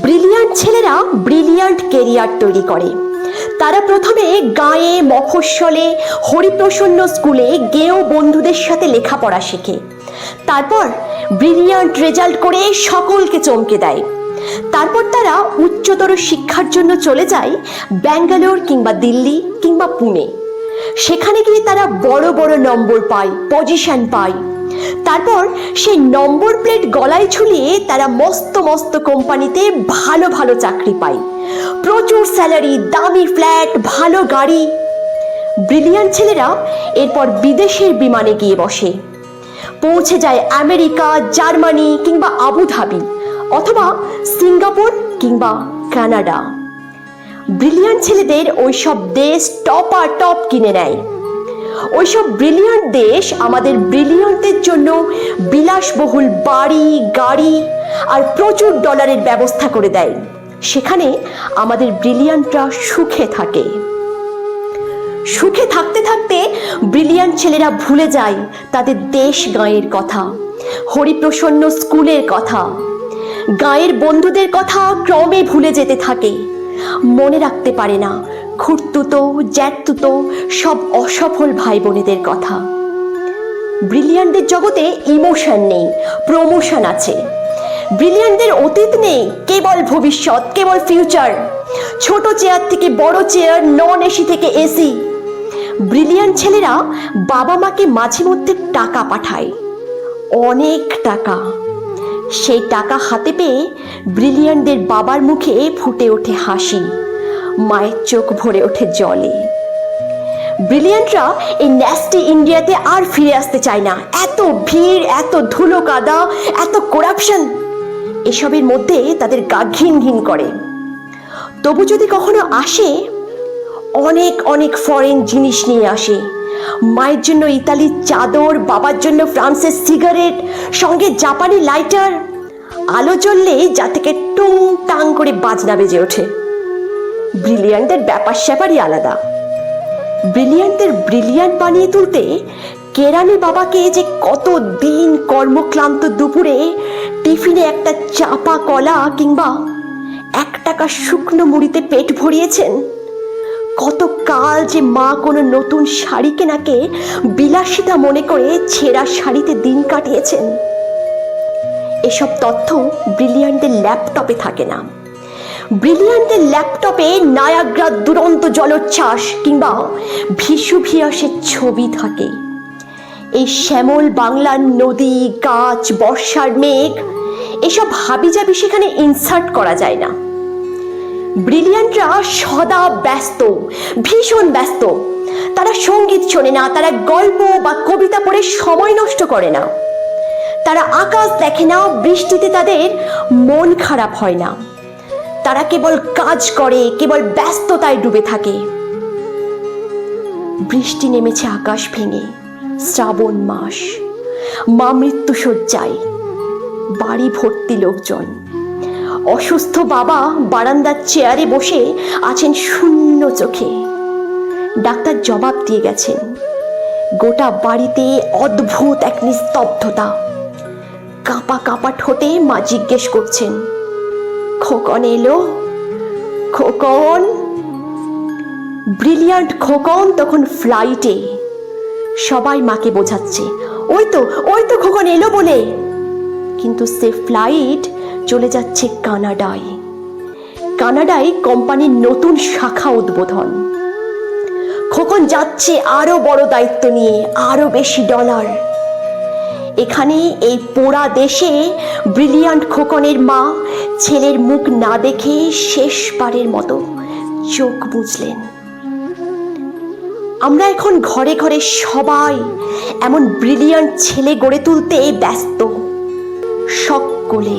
Brilliant ছেলেরা brilliant career তৈরি করে। তারা প্রথমে গাঁয়ে, মফস্বলে, হরিপ্রসন্ন স্কুলে গেয়েও বন্ধুদের সাথে লেখাপড়া শেখে। তারপর ব্রিলিয়ান্ট রেজাল্ট করে সকলকে চমকে দেয়। তারপর তারা উচ্চতর শিক্ষার জন্য চলে যায় ব্যাঙ্গালোর কিংবা দিল্লি কিংবা পুনে। সেখানে গিয়ে তারা বড় বড় নম্বর পায়, পজিশন পায়। তারপর সেই নম্বর প্লেট গলায় ঝুলিয়ে তারা মস্ত মস্ত কোম্পানিতে ভালো ভালো চাকরি পায়, প্রচুর স্যালারি, দামি ফ্ল্যাট, ভালো গাড়ি। ব্রিলিয়ান্ট ছেলেরা এরপর বিদেশের বিমানে গিয়ে বসে, পৌঁছে যায় আমেরিকা, জার্মানি কিংবা আবুধাবি অথবা সিঙ্গাপুর কিংবা কানাডা। ব্রিলিয়ান্ট ছেলেদের ওইসব দেশ টপ কিনে নেয়। ওইসব ব্রিলিয়ান্ট দেশ আমাদের ব্রিলিয়ান্টদের জন্য বিলাসবহুল বাড়ি, গাড়ি আর প্রচুর ডলারের ব্যবস্থা করে দেয়। সেখানে আমাদের ব্রিলিয়ান্টরা সুখে থাকে। সুখে থাকতে থাকতে ব্রিলিয়ান্ট ছেলেরা ভুলে যায় তাদের দেশ গাঁয়ের কথা, হরিপ্রসন্ন স্কুলের কথা, গাঁয়ের বন্ধুদের কথা ক্রমে ভুলে যেতে থাকে। মনে রাখতে পারে না খুড়তুতো, জ্যাঠতুতো সব অসফল ভাই বোনেদের কথা। ব্রিলিয়ান্টদের জগতে ইমোশন নেই, প্রমোশন আছে। ব্রিলিয়ান্টদের অতীত নেই, কেবল ভবিষ্যৎ, কেবল ফিউচার। ছোট চেয়ার থেকে বড় চেয়ার, নন এসি থেকে এসি। ব্রিলিয়ান্ট ছেলেরা বাবা মাকে মাঝে মধ্যে টাকা পাঠায়, অনেক টাকা। সেই টাকা হাতে পেয়ে ব্রিলিয়ান্টদের বাবার মুখে ফুটে ওঠে হাসি, মায়ের চোখ ভরে ওঠে জলে। ব্রিলিয়ান্টরা এই ন্যাস্টি ইন্ডিয়াতে আর ফিরে আসতে চায় না। এত ভিড়, এত ধুলো কাদা, এত করাপশন, এসবের মধ্যে তাদের গা ঘিন ঘিন করে। তবু যদি কখনো আসে, অনেক অনেক ফরেন জিনিস নিয়ে আসে। মায়ের জন্য ইতালির চাদর, বাবার জন্য ফ্রান্সের সিগারেট, সঙ্গে জাপানি লাইটার। আলো জ্বললে যা থেকে টুং টাং করে বাজনা বেজে ওঠে। ব্রিলিয়ান্টের ব্যাপার স্যাপারই আলাদা। ব্রিলিয়ান্টের ব্রিলিয়ান্ট বানিয়ে তুলতে কেরানি বাবাকে যে কত দিন কর্মক্লান্ত দুপুরে টিফিনে একটা চাপা কলা কিংবা 1 টাকা শুকনো মুড়িতে পেট ভরিয়েছেন, কত কাল যে মা কোনো নতুন শাড়ি কেনাকে বিলাসিতা মনে করে ছেঁড়া শাড়িতে দিন কাটিয়েছেন, এসব তথ্য ব্রিলিয়ান্টের ল্যাপটপে থাকে না। ব্রিলিয়ান্টের ল্যাপটপে নায়াগ্রার দুরন্ত জলোচ্ছ্বাস কিংবা ভিসুভিয়াসের ছবি থাকে। এই শ্যামল বাংলার নদী, গাছ, বর্ষার মেঘ, এসব হাবিজাবি সেখানে ইনসার্ট করা যায় না। ব্রিলিয়ান্টরা সদা ব্যস্ত, ভীষণ ব্যস্ত। তারা সঙ্গীত শোনে না, তারা গল্প বা কবিতা পড়ে সময় নষ্ট করে না, তারা আকাশ দেখে না, বৃষ্টিতে তাদের মন খারাপ হয় না। তারা কেবল কাজ করে, কেবল ব্যস্ততায় ডুবে থাকে। বৃষ্টি নেমেছে আকাশ ভেঙে, শ্রাবণ মাস, মা মৃত্যু শয্যায়, বাড়ি ভর্তি লোকজন। অসুস্থ বাবা বারান্দার চেয়ারে বসে আছেন শূন্য চোখে। ডাক্তার জবাব দিয়ে গেছেন। গোটা বাড়িতে অদ্ভুত এক নিস্তব্ধতা। কাঁপা কাঁপা ঠোঁটে মা জিজ্ঞেস করছেন, খোকন এলো? খোকন? ব্রিলিয়ান্ট খোকন তখন ফ্লাইটে। সবাই মাকে বোঝাচ্ছে, ওই তো খোকন এলো বলে। কিন্তু সে ফ্লাইট চলে যাচ্ছে কানাডায়। কানাডায় কোম্পানির নতুন শাখা উদ্বোধন। খোকন যাচ্ছে আরো বড় দায়িত্ব নিয়ে, আরো বেশি ডলার। এখানে এই পোড়া দেশে ব্রিলিয়ান্ট খোকনের মা ছেলের মুখ না দেখে শেষবারের মতো চোখ বুঝলেন। আমরা এখন ঘরে ঘরে সবাই এমন ব্রিলিয়ান্ট ছেলে গড়ে তুলতে ব্যস্ত, সকলে।